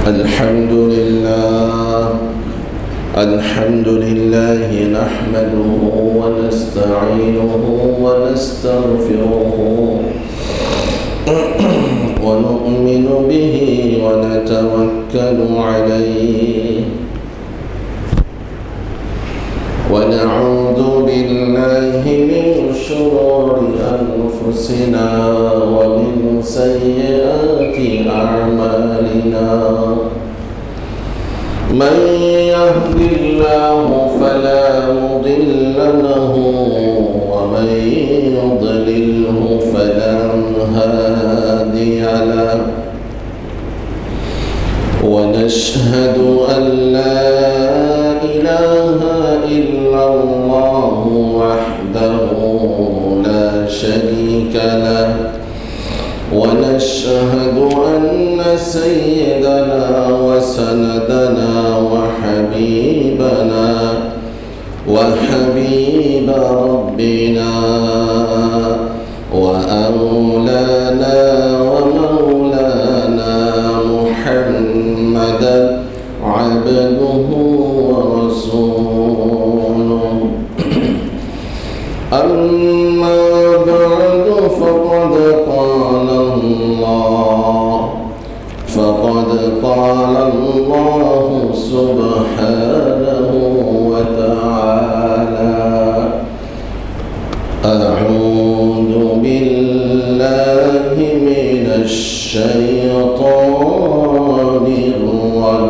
الحمد لله نحمده ونستعينه ونستغفره ونؤمن به ونتوكل عليه ونعوذ بالله من شرور أنفسنا ومن سيئات أعمالنا من يهد الله فلا مضل له ومن يضلله فلا هادي له ونشهد أن لا إله إلا الله وحده لا شريك له ونشهد أن سيدنا وسندنا وحبيب ربنا وأولانا ومولانا محمدا عبده ورسوله أما بعد فقد قال الله سبحانه وتعالى أعوذ بالله من الشيطان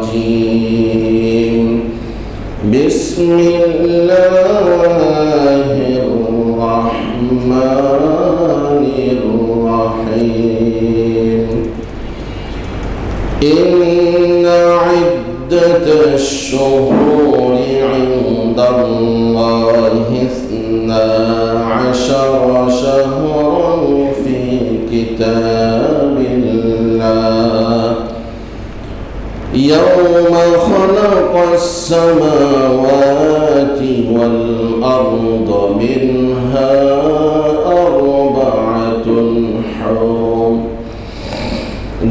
الرجيم بسم الله الرحمن الرحيم إن عدة الشهور عند الله 12 شهرا في كتاب الله يوم خلق السماوات والأرض منها 4 حرم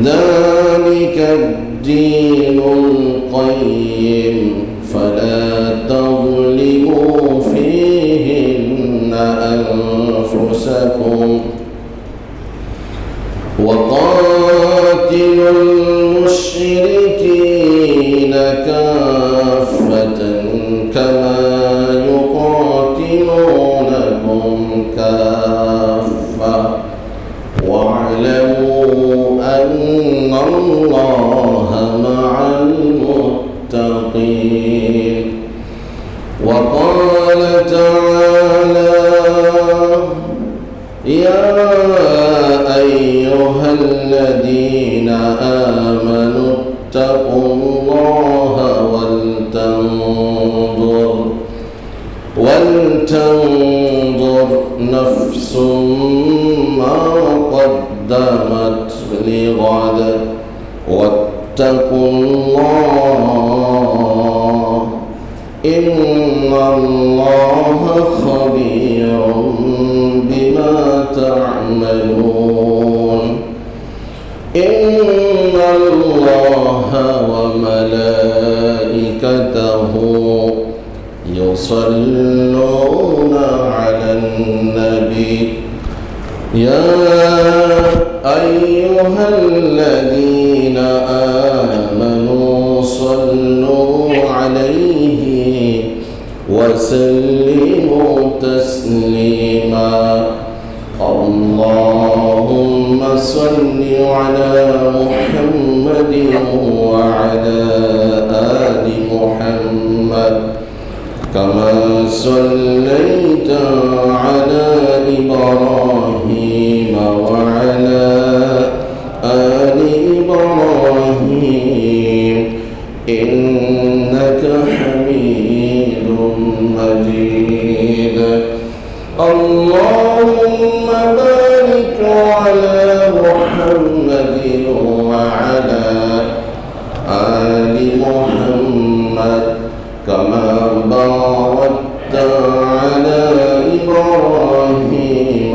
ذلك الدين القيم فلا تظلموا فيهن أنفسكم وقاتلوا المشركين كافة كما يقاتلونكم كافة واعلموا أن الله مع المتقين وقال تعالى يا أيها الذين آمنوا اتقوا الله ولتنظر نفس ما قدمت لغد واتقوا الله إن الله خبير بما تعملون إن الله وملائكته يصلون على النبي يا أيها الذين آمنوا صلوا عليه وسلموا تسليما اللهم صل على محمد وعلى آل محمد كما صليت على إبراهيم وعلى آل إبراهيم إنك حميد مجيد اللهم بارك على محمد وعلى آل محمد كما باركت على إبراهيم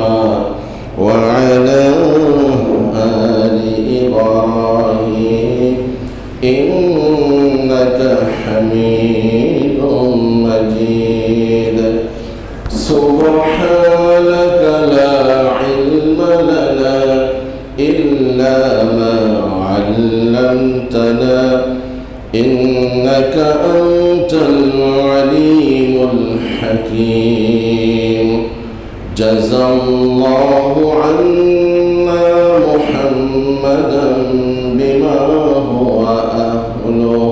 إلا ما علمتنا إنك أنت العليم الحكيم جزا الله عنا محمدا بما هو أهله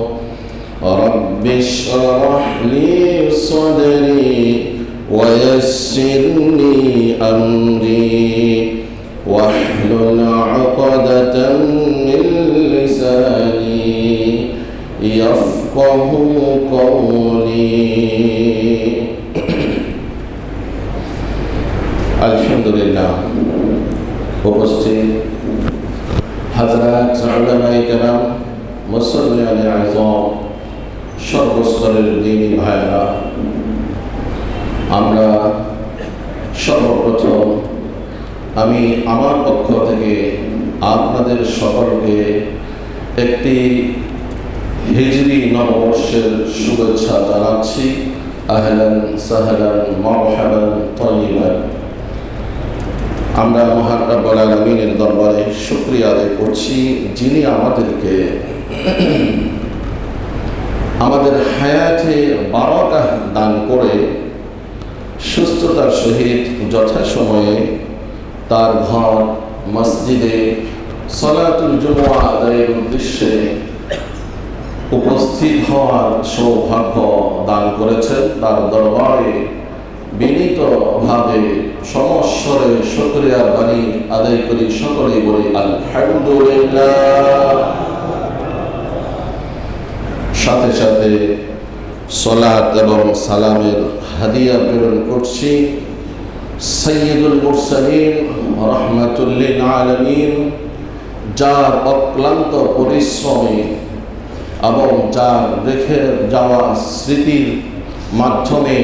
رب اشرح لي صدري ويسر لي أمري واحلل عقدة من لساني يفقه قولي আলহামদুলিল্লাহ। উপস্থিত হযরত উলামায়ে কেরাম, মুসল্লিয়ানে আযম, সর্বস্তরের দ্বীনী ভাইরা, আমরা সর্বপ্রথম আমি আমার পক্ষ থেকে আপনাদের সকলকে একটি হিজরি নববর্ষের শুভেচ্ছা জানাচ্ছি। আহলান সাহলান মারহাবান তাইয়িবান। আমরা মহান রব্বুল আলামিনের দরবারে শুকরিয়া আদায় করছি, যিনি আমাদেরকে আমাদের হায়াতে বারাকাহ দান করে সুস্থতার সহিত যথাসময়ে তার ঘর মসজিদে সালাতুল জুমআ আদায়ের উদ্দেশ্যে উপস্থিত হওয়ার সৌভাগ্য দান করেছেন। তার দরবারে বিনীতভাবে সমস্বরে শুকরিয়ার বাণী আদায় করি, সকলেই বলি আলহামদুলিল্লাহ। সাথে সাথে সালাত এবং সালামের হাদিয়া প্রেরণ করছি সাইয়্যিদুল মুরসালিন রাহমাতুল লিল আলামিন, যার অক্লান্ত পরিশ্রমে এবং যার রেখে যাওয়া স্মৃতির মাধ্যমে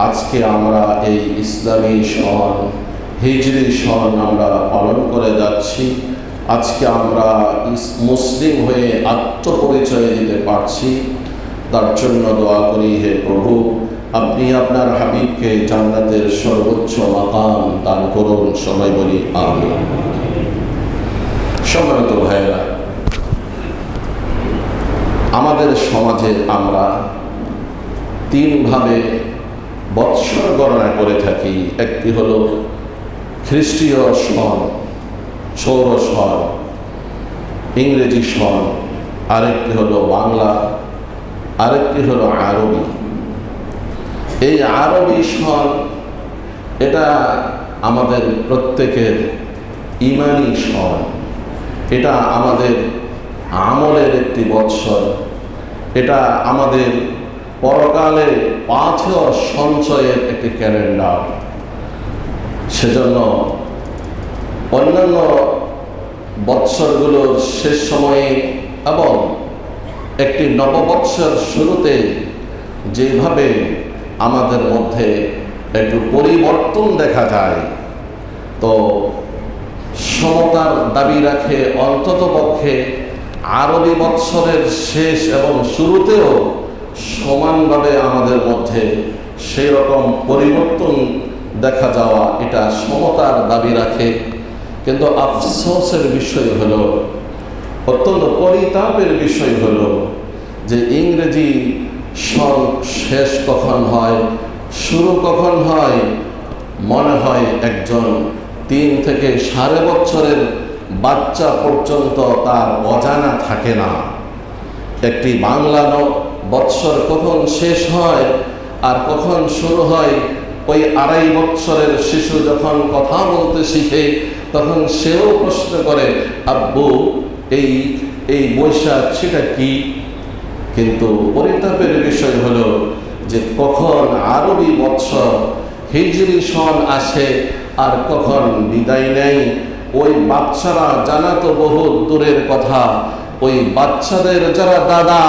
আজকে আমরা এই ইসলামী সন হিজরি সন আমরা পালন করে যাচ্ছি। আজকে আমরা মুসলিম হয়ে আত্মপরিচয় দিতে পারছি। তার জন্য দোয়া করি, হে প্রভু, আপনি আপনার হাবিবকে জান্নাতের সর্বোচ্চ মাকাম দান করুন। সবাই বলি আমিন। সম্মানিত ভাইয়েরা, আমাদের সমাজে আমরা তিনভাবে বৎসর গণনা করে থাকি। একটি হলো খ্রিস্টীয় সন, সৌর সন, ইংরেজি সন, আরেকটি হলো বাংলা, আরেকটি হলো আরবি। এই আরবি সন এটা আমাদের প্রত্যেকের ইমানি সন, এটা আমাদের আমলের একটি বৎসর, এটা আমাদের পরকালে পাথেয় সঞ্চয়ের একটি ক্যালেন্ডার। সেজন্য অন্যান্য বৎসরগুলোর শেষ সময়ে এবং একটি নববৎসর শুরুতে যেভাবে আমাদের মধ্যে একটু পরিবর্তন দেখা যায়, তো সমতার দাবি রাখে অন্ততপক্ষে আরবি বৎসরের শেষ এবং শুরুতেও সমানভাবে আমাদের মধ্যে সেই রকম পরিবর্তন দেখা যাওয়া, এটা সমতার দাবি রাখে। কিন্তু আফসোসের বিষয় হলো, অত্যন্ত পরিতাপের বিষয় হলো যে ইংরেজি সন শেষ কখন হয়, শুরু কখন হয়, মনে হয় একজন 3 থেকে 5.5 বছরের বাচ্চা পর্যন্ত তার অজানা থাকে না। একটি বাংলা বৎসর কখন শেষ হয় আর কখন শুরু হয়, ওই 2.5 বছরের শিশু যখন কথা বলতে শিখে তখন সেও প্রশ্ন করে, আব্বু এই বৈশাখ সেটা কি? কিন্তু পরিতাপের বিষয় হলো যে কখন আরবি বৎসর হিজরি সন আসে আর কখন বিদায় নেয়, ওই বাচ্চারা জানা তো বহু দূরের কথা, ওই বাচ্চাদের যারা দাদা,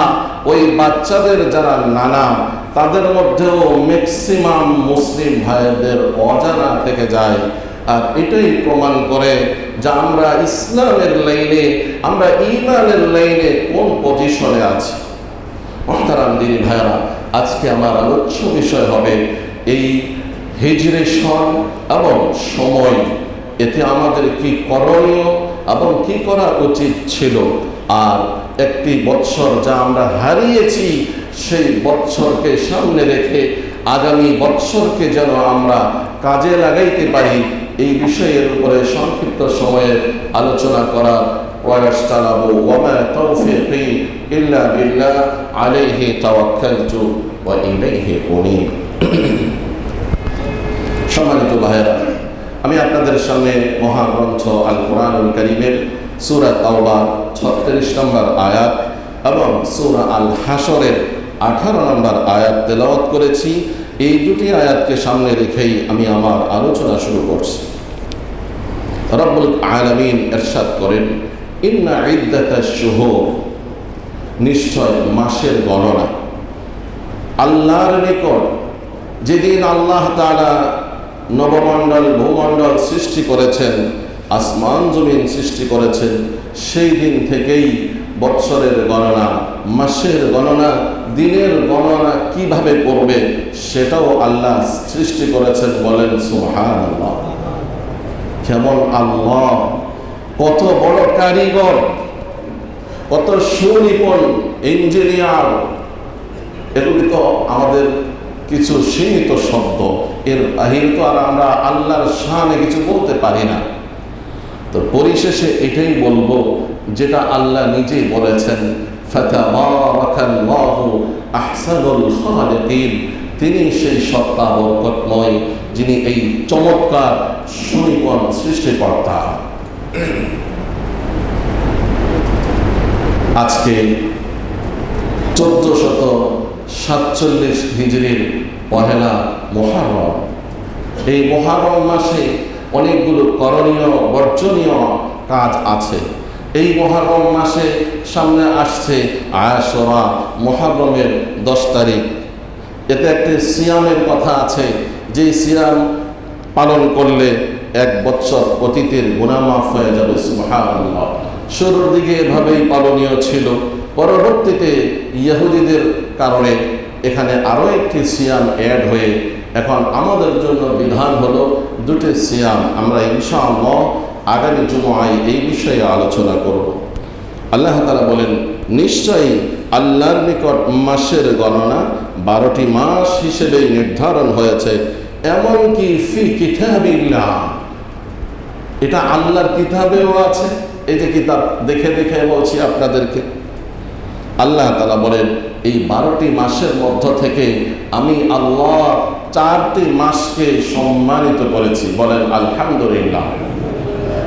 ওই বাচ্চাদের যারা নানা, তাদের মধ্যেও ম্যাক্সিমাম মুসলিম ভাইদের অজানা থেকে যায়। আর এটাই প্রমাণ করে যে আমরা ইসলামের লাইনে, আমরা ঈমানের লাইনে কোন পজিশনে আছি। মুহতারাম দিনী ভাইরা, আজকে আমার আলোচ্য বিষয় হবে এই হিজরি সন এবং সময়, এতে আমাদের কি করণীয় এবং কি করা উচিত ছিল। আর একটি বৎসর যা আমরা হারিয়েছি, সেই বৎসরকে সামনে রেখে আগামী বৎসরকে যেন আমরা কাজে লাগাইতে পারি, এই বিষয়ের উপরে সংক্ষিপ্ত সময়ে আলোচনা করার প্রয়াস চালাবো। ওয়া তৌফিকি ইল্লা বিল্লাহ, আলাইহি তাওয়াক্কালতু ওয়া ইলাইহি উনীব। সম্মানিত ভাইয়েরা, আমি আপনাদের সামনে মহাগ্রন্থ আল কোরআনুল কারীমের সূরা তাওবা 36 নম্বর আয়াত এবং সূরা আল হাশরের 18 নম্বর আয়াত তেলাওয়াত করেছি। এই দুটি আয়াতকে সামনে রেখেই আমি আমার আলোচনা শুরু করছি। রব্বুল আলামিন ইরশাদ করেন, ইন্না ইদ্দাতাশ শুহুর, নিশ্চয় মাসের গণনা আল্লাহর নিকট, যেদিন আল্লাহ তাআলা নবমণ্ডল ভূমণ্ডল সৃষ্টি করেছেন, আসমান জমিন সৃষ্টি করেছেন, সেই দিন থেকেই বৎসরের গণনা, মাসের গণনা, দিনের গণনা কিভাবে করবে সেটাও আল্লাহ সৃষ্টি করেছেন। বলেন সুবহানাল্লাহ। কেমন আল্লাহ, কত বড় কারিগর, কত সুনিপুণ ইঞ্জিনিয়ার। এগুলি তো আমাদের কিছু সীমিত শব্দ, এর বাহিরে তো আর আমরা আল্লাহর শানে কিছু বলতে পারি না। তো পরিশেষে এটাই বলবো যেটা আল্লাহ নিজেই বলেছেন, ফাতাবারাকাল্লাহু আহসানুল খালিকিন, তিনি সেই সত্তা বরকতময় যিনি এই চমৎকার সুনিপুণ সৃষ্টিকর্তা। আজকে 1447 হিজরির পহেলা মুহররম। এই মুহররম মাসে অনেকগুলো করণীয় বর্জনীয় কাজ আছে। এই মুহররম মাসে সামনে আসছে আশুরা, মুহররমের 10 তারিখ। এতে একটি সিয়ামের কথা আছে, যে সিয়াম পালন করলে 1 বৎসর অতীতের গুনাহ মাফ হয়ে যাবে। সুবহানাল্লাহ। শুরুর দিকে এভাবেই পালনীয় ছিল, পরবর্তীতে ইহুদিদের কারণে এখানে আরও একটি সিয়াম অ্যাড হয়ে এখন আমাদের জন্য বিধান হলো 2টি সিয়াম। আমরা ইনশাআল্লাহ আগামী জুমআয় এই বিষয়ে আলোচনা করব। আল্লাহ তাআলা বলেন, নিশ্চয়ই আল্লাহর নিকট মাসের গণনা 12টি মাস হিসেবেই নির্ধারণ হয়েছে, এমনকি ফি কিতাবিল্লাহ, এটা আল্লাহর কিতাবেও আছে। এই যে কিতাব দেখে দেখে বলছি আপনাদেরকে, আল্লাহ তাআলা বলেন এই 12টি মাসের মধ্য থেকে আমি আল্লাহ 4টি মাসকে সম্মানিত করেছি। বলেন আলহামদুলিল্লাহ।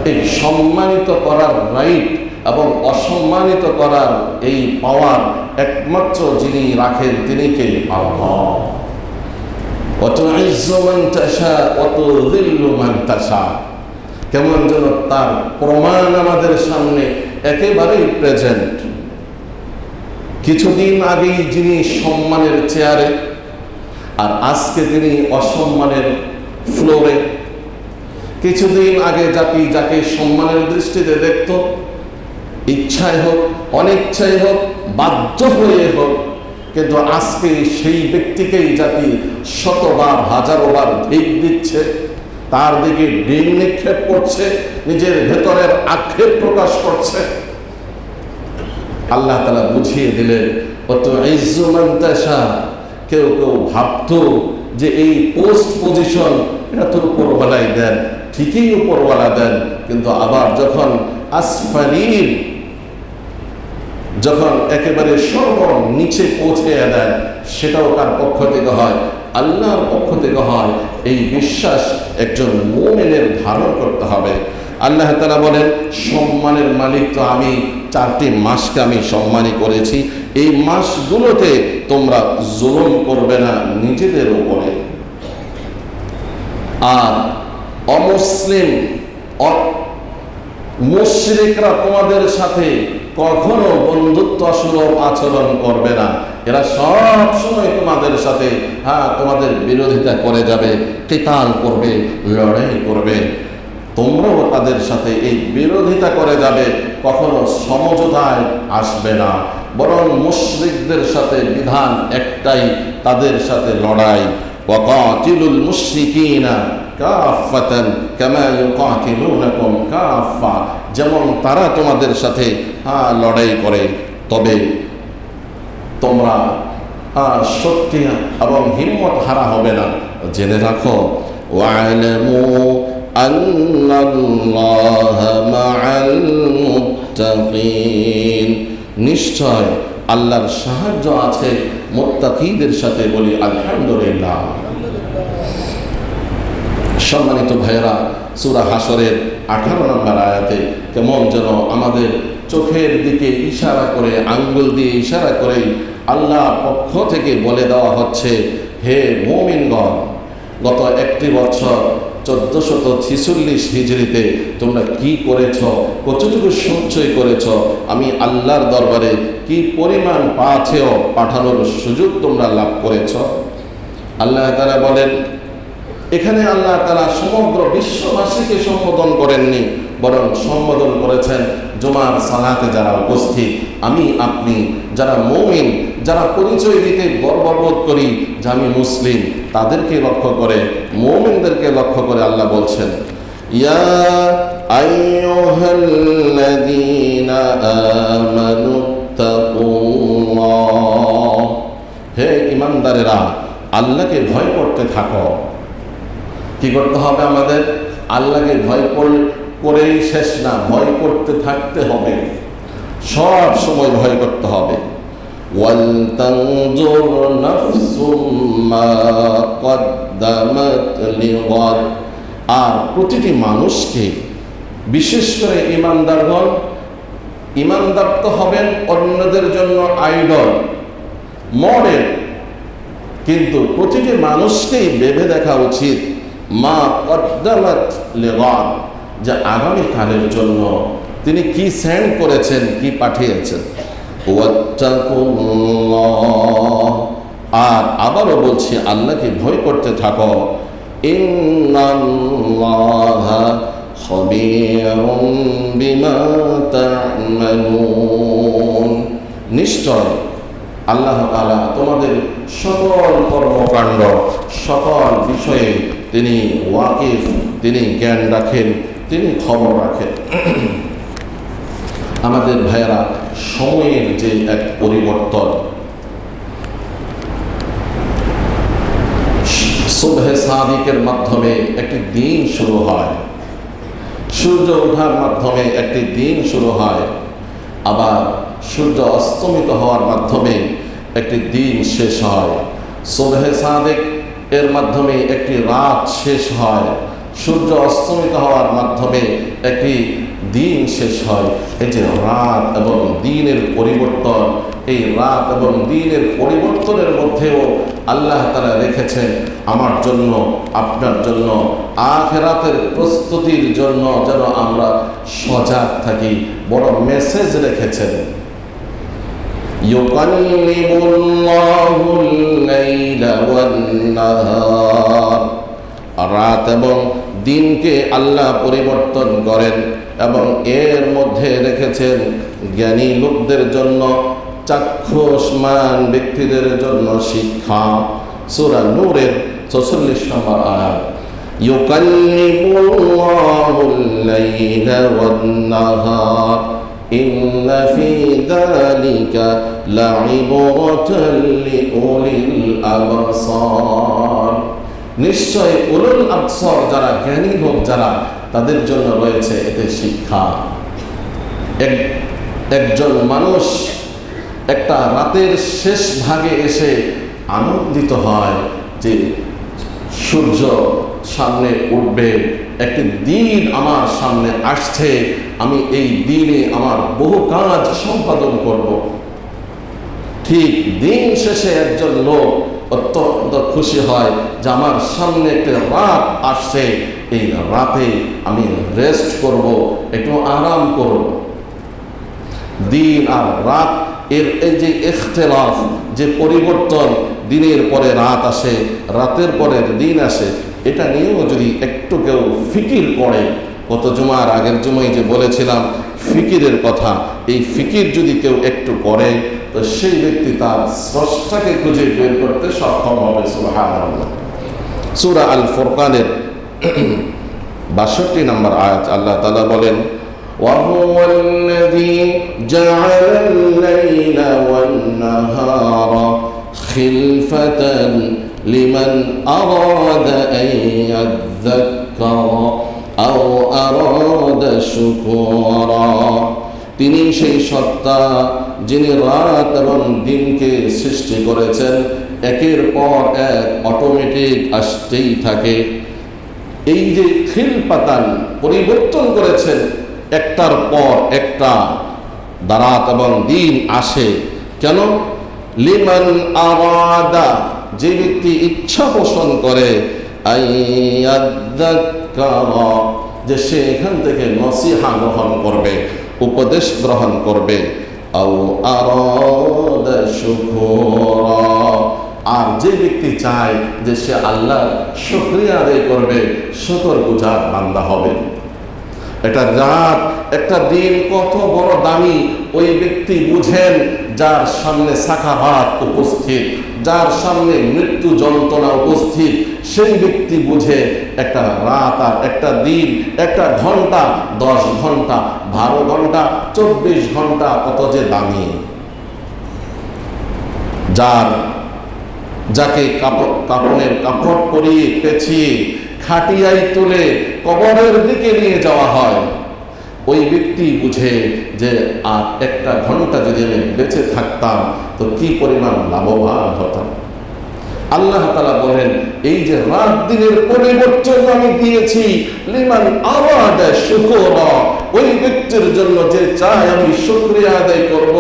এই সম্মানিত করার রাইট এবং অসম্মানিত করার এই পাওয়ার একমাত্র যিনি রাখেন তিনি কে? আল্লাহ। ওয়াতুইজ্জু মান তাশা ওয়া তুযিল্লু মান তাশা, কেমন যেন তার প্রমাণ আমাদের সামনে একেবারেই প্রেজেন্ট। কিছুদিন আগেই যিনি সম্মানের চেয়ারে, আর আজকে তিনি অসম্মানের ফ্লোরে। কিছুদিন আগে জাতি যাকে সম্মানের দৃষ্টিতে দেখত, ইচ্ছায় হোক অনিচ্ছায় হোক বাধ্য হয়ে হোক, কিন্তু আজকে সেই ব্যক্তিকেই জাতি শতবার হাজারোবার ধিক দিচ্ছে, তার দিকে ডিম নিক্ষেপ করছে, নিজের ভেতরের আক্ষেপ প্রকাশ করছে। আল্লাহ তাআলা বুঝিয়ে দিলেন, ওয়াতুইজ্জু মান তাশা। কেউ কেউ ভাবত যে এই পোস্ট পজিশন এটা তো উপরওয়ালাই দেন, ঠিকই উপরওয়ালা দেন, কিন্তু আবার যখন আসফালিন, যখন একেবারে সর্বনিচে পৌঁছে দেন, সেটাও কার পক্ষ থেকে হয়? আল্লাহর পক্ষ থেকে হয়। এই বিশ্বাস একজন মুমিনের ধারণ করতে হবে। আল্লাহ তাআলা বলেন, সম্মানের মালিক তো আমি, 4টি মাসকে আমি সম্মানী করেছি, এই মাসগুলোতে তোমরা জুলুম করবে না নিজেদের উপরে। আর অমুসলিম মুশরিকরা তোমাদের সাথে কখনো বন্ধুত্ব সুলভ আচরণ করবে না। এরা সব সময় তোমাদের সাথে তোমাদের বিরোধিতা করে যাবে, কিতাল করবে, লড়াই করবে। তোমরাও তাদের সাথে এই বিরোধিতা করে যাবে, কখনো সমঝোতায় আসবে না। বরং মুশরিকদের সাথে বিধান একটাই, তাদের সাথে লড়াই। ওয়াকাতিলুল মুশরিকিনা কাফাতান কামা ইউকাতিলুনাকুম কাফা, যেমন তারা তোমাদের সাথে লড়াই করে, তবে তোমরা শক্তি এবং হিম্মত হারা হবে না। জেনে রাখো, ওয়া'লামু আন্নাল্লাহা মা'আল মুত্তাকিন, নিশ্চয় আল্লাহর সাহায্য আছে মুত্তাকিদের সাথে। বলি আলহামদুলিল্লাহ। সম্মানিত ভাইয়েরা, সূরা হাশরের 18 নম্বর আয়াতে কেমন যেন আমাদের চোখের দিকে ইশারা করে, আঙ্গুল দিয়ে ইশারা করে আল্লাহ পক্ষ থেকে বলে দেওয়া হচ্ছে, হে মুমিনগণ, গত একটি বছর 1446 হিজরিতে তোমরা কি করেছ, কতটুকু সঞ্চয় করেছ, আমি আল্লাহর দরবারে কি পরিমাণ পাঠানোর সুযোগ তোমরা লাভ করেছ। আল্লাহ তাআলা বলেন, এখানে আল্লাহ তাআলা সমগ্র বিশ্ববাসীকে সম্বোধন করেননি, বরং সম্বোধন করেছেন জুমার সালাতে যারা উপস্থিত, আমি আপনি যারা মুমিন, যারা পরিচয় দিতে গর্ববোধ করি যে আমি মুসলিম, তাদেরকে লক্ষ্য করে, মুমিনদেরকে লক্ষ্য করে আল্লাহ বলছেন, ইয়া আইয়ুহাল্লাযীনা আমানুত্তাকুল্লাহ, হে ঈমানদারেরা, আল্লাহকে ভয় করতে থাকো। কি করতে হবে আমাদের? আল্লাহকে ভয় করেই শেষ না, ভয় করতে থাকতে হবে, সব সময় ভয় করতে হবে। ওয়ালতানজুর নাফসুম মা কদ্দামাত লিগাদ, আর প্রতিটি মানুষকে, বিশেষ করে ঈমানদারগণ, ঈমানদার তো হবেন অন্যদের জন্য আইডল, মডেল, কিন্তু প্রতিটি মানুষকেই ভেবে দেখা উচিত মা কদ্দামাত লিগাদ, যে আগামীকালের জন্য তিনি কি সেন্ড করেছেন, কি পাঠিয়েছেন। ওয়াত্তাকুল্লাহ, আর আবারও বলছি আল্লাহকে ভয় করতে থাকো। ইন্নাল্লাহা খাবীরুম বিমা তা'মালুন, নিশ্চয় আল্লাহ তাআলা তোমাদের সকল কর্মকাণ্ড, সকল বিষয়ে তিনি ওয়াকিফ, তিনি জ্ঞান রাখেন, তিনি খবর রাখেন। আমাদের ভাইয়েরা, সময়ের যে এক পরিবর্তন, সুবহে সাদিকের মাধ্যমে একটি দিন শুরু হয়, সূর্য ওঠার মাধ্যমে একটি দিন শুরু হয়, আবার সূর্য অস্তমিত হওয়ার মাধ্যমে একটি দিন শেষ হয়। সুবহে সাদিক এর মাধ্যমে একটি রাত শেষ হয়, সূর্য অস্তমিত হওয়ার মাধ্যমে একটি দিন শেষ হয়। এই যে রাত এবং দিনের পরিবর্তন, এই রাত এবং দিনের পরিবর্তনের মধ্যেও আল্লাহ তাআলা রেখেছেন আমার জন্য, আপনার জন্য, আখিরাতের প্রস্তুতির জন্য, যেন আমরা সজাগ থাকি। বড় মেসেজ রেখেছেন, ইউকাল্লিমুল্লাহুল লাইলা ওয়ান নাহার, রাত এবং দিনকে আল্লাহ পরিবর্তন করেন এবং এর মধ্যে রেখেছেন জ্ঞানী লোকদের জন্য, চাক্ষুষমান ব্যক্তিদের জন্য শিক্ষা। সূরা নূরের ৪৪ নম্বর আয়াত, ইউকাল্লিমুল্লাহুল লাইলা ওয়ান নাহার ইন্না ফি যালিকা লাইবরাতান লিউলিল আবসার, নিশ্চয় উলুল আবসার যারা জ্ঞানী লোক যারা, তাদের জন্য রয়েছে এতে শিক্ষা। একজন মানুষ একটা রাতের শেষ ভাগে এসে আনন্দিত হয় যে সূর্য সামনে উঠবে, একটি দিন আমার সামনে আসছে, আমি এই দিনে আমার বহু কাজ সম্পাদন করব। ঠিক দিন শেষে একজন লোক অত্যন্ত খুশি হয় যে আমার সামনে একটা রাত আসছে, এই রাতে আমি রেস্ট করব, একটু আরাম করব। দিন আর রাত এর এই যে ইখতিলাফ, যে পরিবর্তন, দিনের পরে রাত আসে, রাতের পরে দিন আসে, এটা নিয়েও যদি একটু কেউ ফিকির করে, গত জুমার আগের জুমায় যে বলেছিলাম ফিকিরের কথা, এই ফিকির যদি কেউ একটু করে, তো সেই ব্যক্তি তার স্রষ্টাকে খুঁজে বের করতে সক্ষম হবে। সুবহানাল্লাহ। সূরা আল ফুরকানের 62 নম্বর আয়াত আল্লাহ তাআলা বলেন, وَهُوَ الَّذِي جَعَلَ اللَّيْلَ وَالنَّهَارَ خِلْفَةً لِمَنْ أَرَادَ أَنْ يَذَّكَّرَ أَوْ أَرَادَ شُكُورًا। তিনি সেই সত্তা যিনি রাত এবং দিনকে সৃষ্টি করেছেন, একের পর এক অটোমেটিক আসতেই থাকে। এই যে খিলপাতান পরিবর্তন করেছেন, একটার পর একটা রাত এবং দিন আসে কেন? লিমান আরাদা, যে ব্যক্তি ইচ্ছা পোষণ করে, আইয়াদ্দাক্কারা, যে সে এখান থেকে নসিহা গ্রহণ করবে, উপদেশ গ্রহণ করবে, আও আরাদা শুকুরা, আর যে ব্যক্তি চায় যে সে আল্লাহর শুকরিয়া আদায় করবে, শুকরগুজার বান্দা হবে। একটা রাত একটা দিন কত বড় দামি ওই ব্যক্তি বুঝেন যার সামনে সাকারাত উপস্থিত, যার সামনে মৃত্যু যন্ত্রণা উপস্থিত, সেই ব্যক্তি বুঝে একটা রাত আর একটা দিন, একটা ঘন্টা, 10 ঘন্টা, 12 ঘন্টা, 24 ঘন্টা কত যে দামি। যাকে কাপড়ের কাপড় পরিয়ে পেঁচিয়ে খাটিয়ায় তুলে কবরের দিকে নিয়ে যাওয়া হয়, ওই ব্যক্তি বুঝে যে আর একটা ঘন্টা যদি আমি বেঁচে থাকতাম তো কি পরিমাণ লাভবান হতাম। আল্লাহ তাআলা বলেন, এই যে রাত দিনের পরিবর্তন আমি দিয়েছি, লিমান আরাদা শুকুরা, ওই ব্যক্তির জন্য যে চায় আমি শুকরিয়া আদায় করব।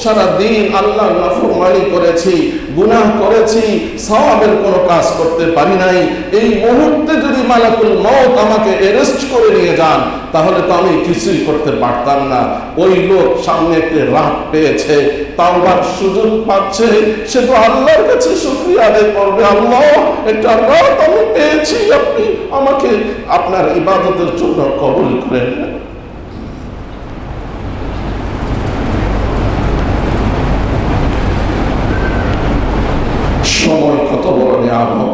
সারা দিন আল্লাহর নাফরমানি করেছি, গুনাহ করেছি, সওয়াবের কোনো কাজ করতে পারি নাই, এই মুহূর্তে যদি মালাকুল মউত আমাকে অ্যারেস্ট করে নিয়ে যান তাহলে তো আমি কিছুই করতে পারতাম না। ওই লোক সামনে একটি রাত পেয়েছে, তাওবার সুযোগ পাচ্ছে, সে তো আল্লাহর কাছে শুকরিয়া আদায় করবে, আল্লাহ একটা রাত আমি পেয়েছি, আপনি আমাকে আপনার ইবাদতের জন্য কবুল করে নেন। সময় কত বড় নিয়ামত,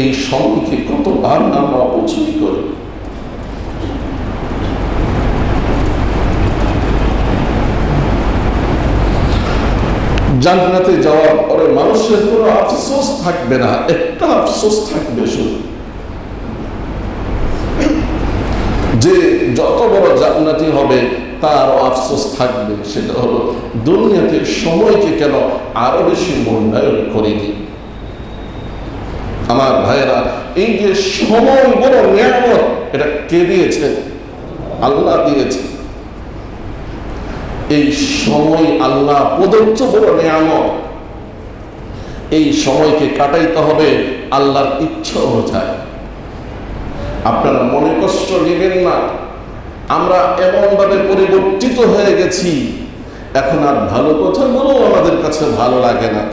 এই সময়কে কতবার আমরা অপচয় করি। জান্নাতে যাওয়ার পরে মানুষের কোনো আফসোস থাকবে না, একটা আফসোস থাকবে শুধু, যে যত বড় জান্নাতি হবে তার আফসোস থাকবে, সেটা হলো দুনিয়াতে সময়কে কেন আরো বেশি মূল্যায়ন করিনি। আমার ভাইয়েরা, এই যে সময় বড় নিয়ামত, এটা কে দিয়েছে? আল্লাহ দিয়েছে। এই সময় আল্লাহ প্রদত্ত বড় নিয়ামত, এই সময়কে কাটাইতে হবে আল্লাহর ইচ্ছা অনুযায়ী। আপনারা মনে কষ্ট নেবেন না, আমরা এমনভাবে পরিবর্তিত হয়ে গেছি, এখন আর ভালো কথাগুলো আমাদের কাছে ভালো লাগে না।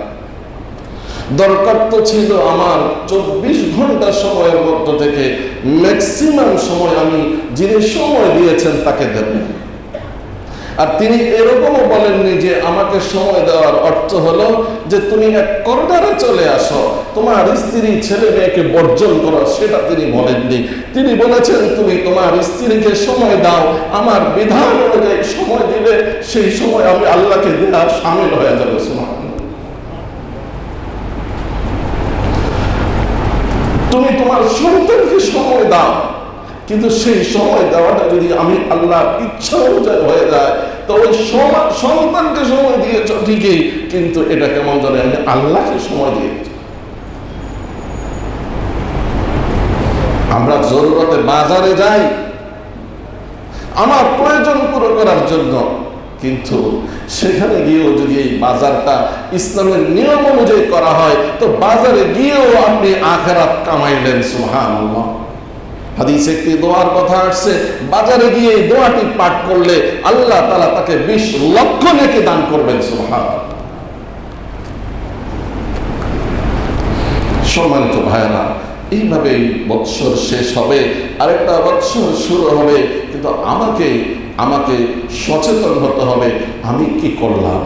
দরকার তো ছিল আমার 24 ঘন্টা সময়ের মধ্য থেকে ম্যাক্সিমাম সময় আমি যিনি সময় দিয়েছেন তাকে দেব। আর তিনি এরকমও বলেননি যে আমাকে সময় দেওয়ার অর্থ হলো যে তুমি এক কর্নারে চলে আসো, তোমার স্ত্রী ছেলে মেয়েকে বর্জন করো, সেটা তিনি বলেননি। তিনি বলেছেন তুমি তোমার স্ত্রীকে সময় দাও, আমার বিধান অনুযায়ী সময় দিলে সেই সময় আমি আল্লাহকে দেওয়া শামিল হয়ে যাবে। সুবহানাল্লাহ। তুমি তোমার সন্তানকে সময় দাও, কিন্তু সেই সময় দেওয়াটা যদি আমি আল্লাহর ইচ্ছা অনুযায়ী হয়ে যায় তো ওই সন্তানকে সময় দিয়েছ ঠিকই, কিন্তু এটা কেমন জানে আমি আল্লাহকে সময় দিয়েছি। আমরা জরুরতে বাজারে যাই আমার প্রয়োজন পুরো করার জন্য, কিন্তু সেখানে গিয়েও যদি এই বাজারটা ইসলামের নিয়ম অনুযায়ী করা হয় তো বাজারে গিয়েও আপনি আখিরাত কামাইলেন। সুবহানাল্লাহ। হাদিসে একটি দোয়ার কথা আসছে, বাজারে গিয়ে এই দোয়াটি পাঠ করলে আল্লাহ তাআলা তাকে 20 লক্ষ নেকি দান করবেন। সুবহানাল্লাহ। সম্মানিত ভাইরা, এইভাবে বৎসর শেষ হবে, আরেকটা বৎসর শুরু হবে, কিন্তু আমাকে সচেতন হতে হবে আমি কি করলাম।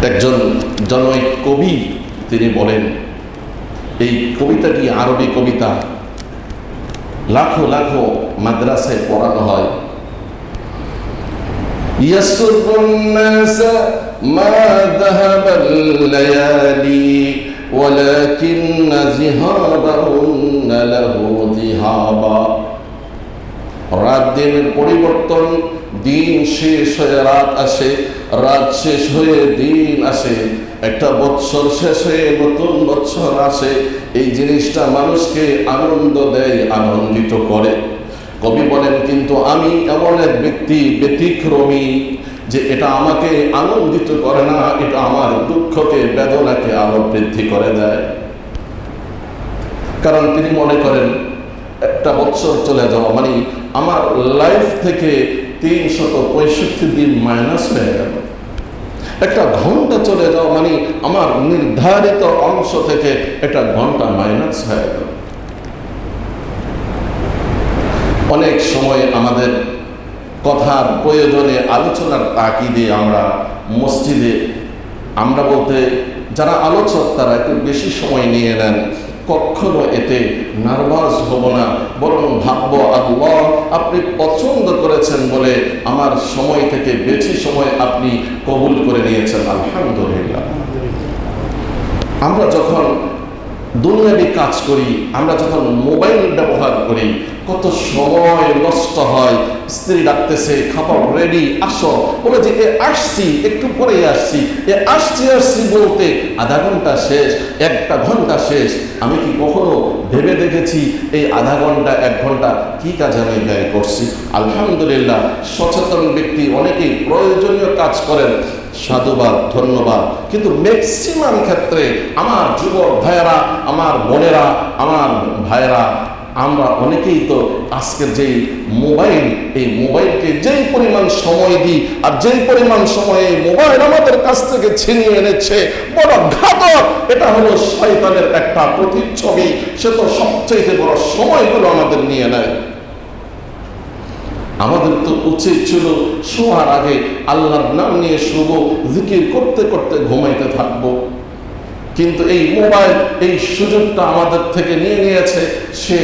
একজন জনৈক কবি তিনি বলেন, এই কবিতাটি আরবি কবিতা, লাখো লাখো মাদ্রাসায় পড়ানো হয়। ইয়াসুরুন নাস মা যাহাবাল লায়ালি ওয়ালাকিন্না যিহাবাহুন্না লাহু যিহাবা। রাত দিনের পরিবর্তন, দিন শেষ হয়ে রাত আসে, রাত শেষ হয়ে দিন আসে, একটা বৎসর শেষ হয়ে নতুন বৎসর আসে। এই জিনিসটা মানুষকে আনন্দ দেয়, আনন্দিত করে। কবি বলেন, কিন্তু আমি এমন এক ব্যক্তি ব্যতিক্রমী যে এটা আমাকে আনন্দিত করে না, এটা আমার দুঃখকে, বেদনাকে আরো বৃদ্ধি করে দেয়। কারণ তিনি মনে করেন একটা বৎসর চলে যাওয়া মানে আমার লাইফ থেকে 365 দিন মাইনাস হয়ে গেল। একটা ঘন্টা চলে যাওয়া মানে আমার নির্ধারিত অংশ থেকে একটা ঘন্টা মাইনাস হয়ে গেল। অনেক সময় আমাদের কথার প্রয়োজনে, আলোচনার তাকিদে আমরা মসজিদে, আমরা বলতে যারা আলোচক তারা একটু বেশি সময় নিয়ে নেন। কখনো এতে নার্ভাস হব না, বরং ভাববো আল্লাহ আপনি পছন্দ করেছেন বলে আমার সময় থেকে বেশি সময় আপনি কবুল করে নিয়েছেন, আলহামদুলিল্লাহ। আমরা যখন দুনিয়াবি কাজ করি, আমরা যখন মোবাইল ব্যবহার করি, কত সময় নষ্ট হয়। স্ত্রী ডাকতেছে, খাবার রেডি, আসো, বলে যে এ আসছি, একটু পরে আসছি, এ আসছি বলতে আধা ঘন্টা শেষ, 1 ঘন্টা শেষ। আমি কি কখনো ভেবে দেখেছি এই আধা ঘন্টা 1 ঘন্টা কি কাজে আমি ব্যয় করছি? আলহামদুলিল্লাহ, সচেতন ব্যক্তি অনেকেই প্রয়োজনীয় কাজ করেন, সাধুবাদ, ধন্যবাদ। কিন্তু ম্যাক্সিমাম ক্ষেত্রে আমার যুবক ভাইয়েরা, আমার বোনেরা, আমার ভাইয়েরা, আমরা অনেকেই তো আজকের যেই মোবাইল, এই মোবাইলকে যেই পরিমাণ সময় দিই, আর যেই পরিমাণ সময়ে মোবাইল আমাদের কাছ থেকে ছিনিয়ে এনেছে, বড় ঘাতক। এটা হলো শয়তানের একটা প্রতিচ্ছবি। সে তো সবচেয়ে বড় সময়গুলো আমাদের নিয়ে নেয়। আমাদের তো উচিত ছিল শোয়ার আগে আল্লাহর নাম নিয়ে শুভ জিকির করতে করতে ঘুমাইতে থাকবো। কিন্তু এই মোবাইল এই সুযোগটা আমাদের থেকে নিয়ে নিয়েছে। সে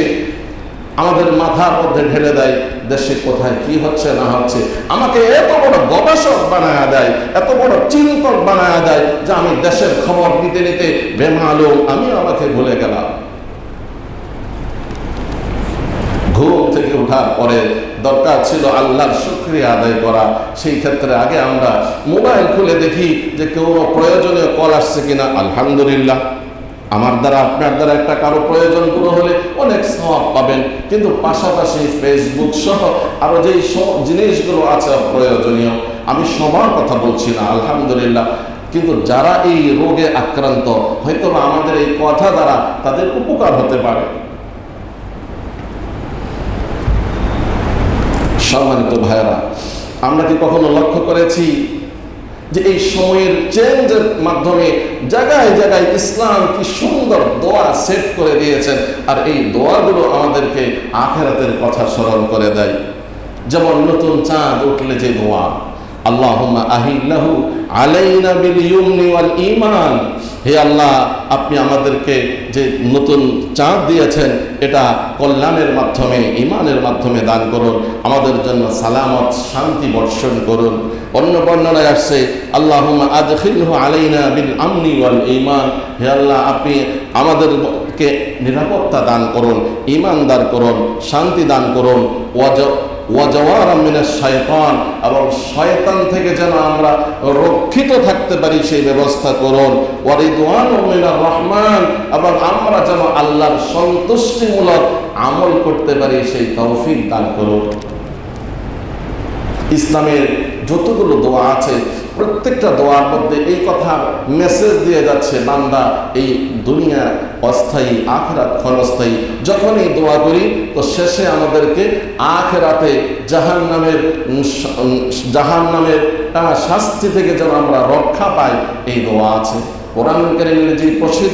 আমাদের মাথার মধ্যে ঢেলে দেয় দেশে কোথায় কি হচ্ছে না হচ্ছে। আমাকে এত বড় গবেষক বানায়া দেয়, এত বড় চিন্তক বানায়া দেয় যে আমি দেশের খবর নিতে নিতে বেমালুম আমি আমাকে ভুলে গেলাম। ঘুম থেকে ওঠার পরে দরকার ছিল আল্লাহর শুকরিয়া আদায় করা। সেই ক্ষেত্রে আগে আমরা মোবাইল খুলে দেখি যে কোনো প্রয়োজনীয় কল আসছে কিনা। আলহামদুলিল্লাহ, আমার দ্বারা, আপনার দ্বারা একটা কারো প্রয়োজন পুরো হলে অনেক সওয়াব পাবেন। কিন্তু পাশাপাশি ফেসবুক সহ আরো যেই জিনিসগুলো আছে প্রয়োজনীয়, আমি সবার কথা বলছি না, আলহামদুলিল্লাহ। কিন্তু যারা এই রোগে আক্রান্ত, হয়তো আমাদের এই কথা দ্বারা তাদের উপকার হতে পারে। সম্মানিত ভাইরা, আমরা কি কখনো লক্ষ্য করেছি যে এই সময়ের চেঞ্জের মাধ্যমে জায়গায় জায়গায় ইসলাম কি সুন্দর দোয়া সেট করে দিয়েছেন, আর এই দোয়াগুলো আমাদেরকে আখিরাতের কথা স্মরণ করে দেয়। যেমন নতুন চাঁদ উঠলে যে দোয়া, আল্লাহুম্মা আহিল্লাহু আলাইনা বিল ইউমনি ওয়াল ঈমান, হে আল্লাহ আপনি আমাদেরকে যে নতুন চাঁদ দিয়েছেন এটা কল্যাণের মাধ্যমে, ঈমানের মাধ্যমে দান করুন, আমাদের জন্য সালামত শান্তি বর্ষণ করুন। অন্য বর্ণনায় আসছে আল্লাহুম্মা আদখিলহু আলাইনা বিল আমনি ওয়াল ঈমান, হে আল্লাহ আপনি আমাদেরকে নিরাপত্তা দান করুন, ঈমান দান করুন, শান্তি দান করুন। ওয়াজাওয়ারাম মিনাশ শাইতান, এবং শয়তান থেকে যেন আমরা রক্ষিত থাকতে পারি সেই ব্যবস্থা করুন। ওয়ারিদওয়ানুম মিনার রহমান, এবং আমরা যেন আল্লাহর সন্তুষ্টিমূলক আমল করতে পারি সেই তৌফিক দান করুন। ইসলামের যতগুলো দোয়া আছে প্রত্যেকটা দোয়ার মধ্যে এই কথা মেসেজ দিয়ে যাচ্ছে, বান্দা এই দুনিয়া অস্থায়ী, আখিরাত ক্ষণস্থায়ী। যখন এই দোয়া করি তো শেষে আমাদেরকে আখিরাতে জাহান্নামের শাস্তি থেকে যেন আমরা রক্ষা পাই, এই দোয়া আছে। কোরআন কারীমের যে প্রসিদ্ধ